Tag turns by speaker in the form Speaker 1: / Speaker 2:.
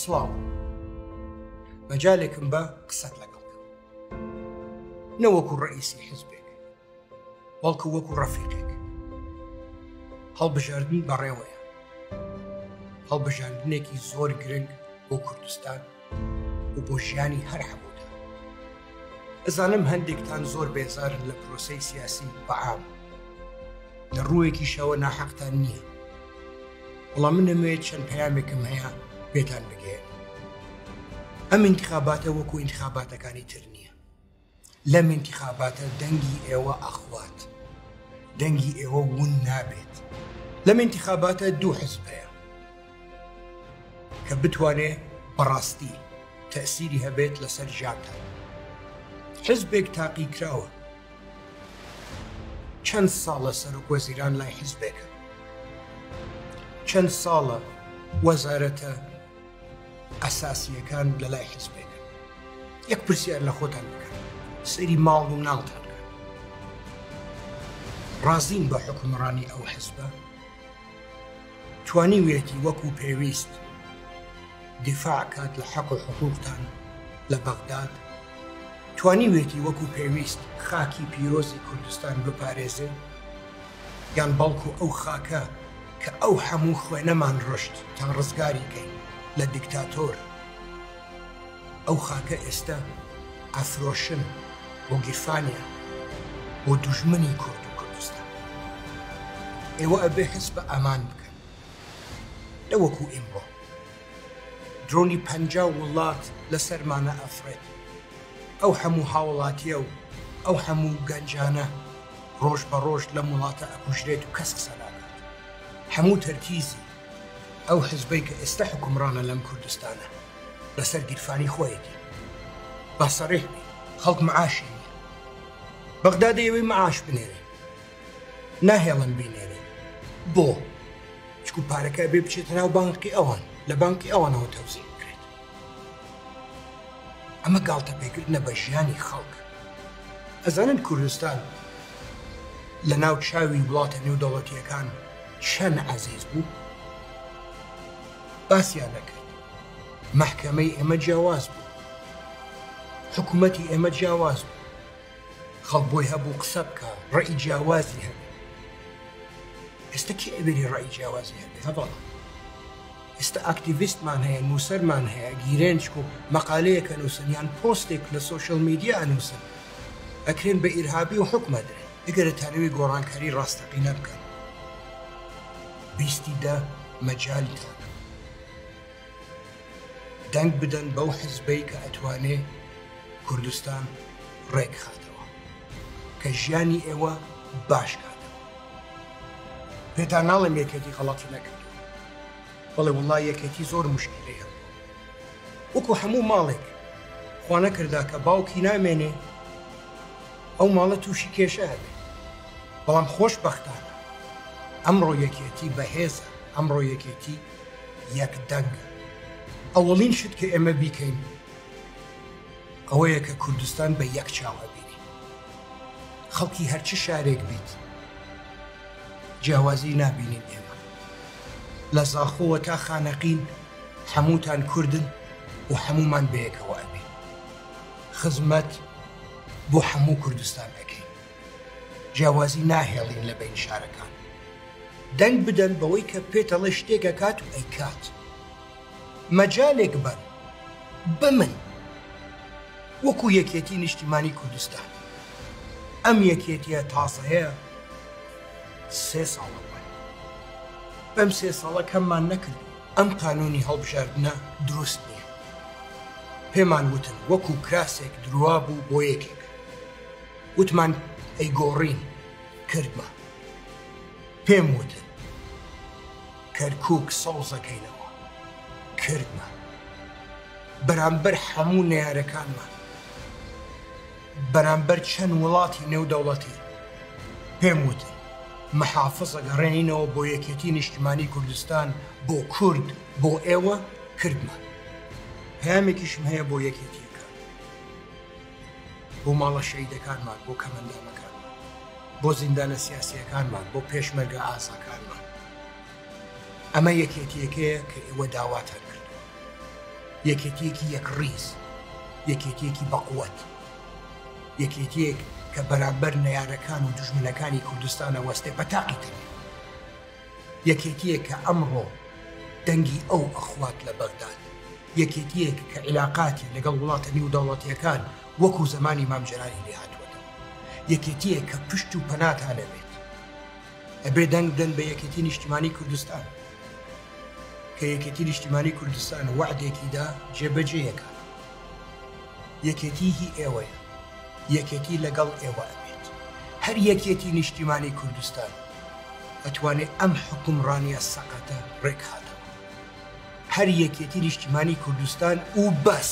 Speaker 1: سڵاو مەجالێکم بە قسەت لەگەڵ نەوەکو ڕئیسی حیزبێک بەڵکو وەکو ڕەفیقێک هەڵبژاردن بەڕێوەیە هەڵبژاردنێکی زۆر گرنگ بۆ کوردستان و بۆ ژیانی هەر هەموودا. ئەزانم هەندێکتان زۆر بێزارن لە پرۆسەی سیاسی بەعام لە ڕوویەکی شەوە ناحەقتان نییە، بەڵام من نەمەوێت چەند پەیامێکم هەیە پێتان بگەێن. ئەم انتخاباتە وەکو انتخاباتەکانی تر نییە. لەم انتخاباتە دەنگی ئێوە ئەخوات، دەنگی ئێوە ون نابێت. لەم انتخاباتە دوو حزب هەیە کە بتوانێ بەڕاستی تەئسیری هەبێت لەسەر ژیانتان. حزبێک تاقی کراوە، چەند ساڵە سەرۆک وەزیران لای حزبێکە، چەند ساڵە وەزارەتە ئەساسیەکان لە لای حزبێکە. یەک پرسیار لە خۆتان بکەن، سەیری ماڵ و ناڵتان بکەن. ڕازین بە حکومڕانی ئەو حزبە؟ توانیوێتی وەکو پێویست دیفاع کات لە حەق و حقوقتان لە بەغداد؟ توانیوێتی وەکو پێویست خاکی پیرۆزی کوردستان بپارێزێ؟ یان بەڵکو ئەو خاکە کە ئەو هەموو خوێنەمان ڕشت تا ڕزگاری کەین لە دیکتاتۆر، ئەو خاکە ئێستا ئەفرۆشن بۆ گیرفانیە بۆ دوژمنی کورد و کوردستان. ئێوە ئەبێ حس بە ئامان بکەن، نەوەکو ئیمڕۆ درۆنی 50 وڵات لەسەرمانە ئەفرێت. ئەو هەموو هاوڵاتیە و ئەو هەموو گەنجانە ڕۆژ بە ڕۆژ لەم وڵاتە ئەکوژرێت و کەس قسە ناکات. هەموو تەرکیزی ئەو حزبەی کە ئێستا حکومڕانە لەم کوردستانە لەسەر گیرفانی خۆیەتی. با سەڕێح بێ، خەڵک معاشی نییە. بەغداد دەیەوێ معاش بنێرێ، ناهێڵن بینێرێ. بۆ؟ چکو پارەکە بێ بچێتە ناو بانکی ئەوان، لە بانکی ئەوانەوە تەوزیع بکرێت. ئەمە گاڵتە پێکردنە بە ژیانی خەڵک. ئەزانن کوردستان لە ناو چاوی وڵاتە نێودەوڵەتیەکان چەند عەزیز بوو؟ باسییان نەکرد. مەحکەمەی ئێمە جیاواز بوو، حکوومەتی ئێمە جیاواز بوو. خەڵک بۆی هەبوو قسە بکە، ڕێی جیاوازی هەبێ. ئێستا کێ ئەبێری ڕێی جیاوازی هەبێ؟ هەباڵە ئێستا ئاکتیڤیستمان هەیە، نووسەرمان هەیە، گیرێنچک و مەقالەیەکە نووسن یان پۆستێک لە سۆشەڵ میدیا ئەنووسن، ئەکرێن بە ئیرهابی و حکومە درێن. ئەگەر دەتانەوێت گۆڕانکاری ڕاستەقینە بکەن، بیستیدا مەجالیتان دەنگ بدەن بەو حزبەی کە ئەتوانێ کوردستان ڕێک خاتەوە، کە ژیانی ئێوە باش کاتەوە. پێتان ناڵێم یەکێتی غەڵەتی نەکردووە، بەڵێ وەڵڵا یەکێتی زۆر موشکیلەیە. وەکو هەموو ماڵێک خوا نەکردا کە باوکی نامێنێ ئەو ماڵە تووشی کێشە هەبێ، بەڵام خۆشبەختانە ئەمڕۆ یەکێتی بەهێزە، ئەمڕۆ یەکێتی یەکدەنگە. ئەوەڵین شت کە ئێمە بیکەین ئەوەیە کە کوردستان بە یەک چاوە بینی. خەڵکی هەرچی شارێک بیت جیاوازی نابینین. ئێمە لە زاخۆوە تا خانەقین هەمووتان کوردن و هەمومان بەیەکەوە ئەبین. خزمەت بۆ هەموو کوردستان ئەکەین، جیاوازی ناهێڵین لە بین شارەکان. دەنگ بدەن بەوەی کە پێتەڵێ شتێکە کات و ئەیکات. مەجالێک بن بمن وەکو یەکێتی نیشتیمانی کوردستان. ئەم یەکێتیە تازەیە 3 ساڵە بووە. بەم 3 ساڵە کەممان نەکرد. ئەم قانونی هەڵبژاردنە دروست نییە. پێمان وتن وەکو کراسێک دروا بوو بۆ یەکێک، وتمان ئەیگۆڕین، کردمە. پێم وتن کەرکووک سەوزەکەینەوە، کردمە. بەرامبەر هەموو نەیارەکانمان، بەرامبەر چەند وڵاتی نێودەوڵەتی پێم وتن مەحافزە گەڕێنینەوە بۆ یەکێتی نیشتیمانی کوردستان، بۆ کورد، بۆ ئێوە، کردمە. پەیامێکیشم هەیە بۆ یەکێتیەکان، بۆ ماڵە شەهیدەکانمان، بۆ کەمەندانەکانمان، بۆ زیندانە سیاسیەکانمان، بۆ پێشمەرگە ئازاکانمان. ئەمە یەکێتیەکەیە کە ئێوە داواتان کردووە. یەکێتیەکی یەکڕیز، یەکێتیەکی بەقووەت، یەکێتیەک کە بەرامبەر نەیارەکان و دوژمنەکانی کوردستانە وەستێ بە تاقی تەنیا، یەکێتیەک کە ئەمڕۆ دەنگی ئەو ئەخوات لە بەغداد، یەکێتیەک کە عیلاقاتی لەگەڵ وڵاتە نێودەوڵەتیەکان وەکو زمانی مام جەلانی لێ هاتووەتەوە، یەکێتیەک کە پشت و پەناتانەبێت، ئەبێ دەنگ بدەن بە یەکێتی نیشتیمانی کوردستان کە یەکێتی نیشتیمانی کوردستان وعدێکیدا جێبەجێیەکە، یەکێتی هی ئێوەیە، یەکێتی لەگەڵ ئێوە ئەبێت. هەر یەکێتی نیشتیمانی کوردستان ئەتوانێت ئەم حکومڕانیە سەقەتە ڕێک هاتەوە. هەر یەکێتی نیشتیمانی کوردستان و بەس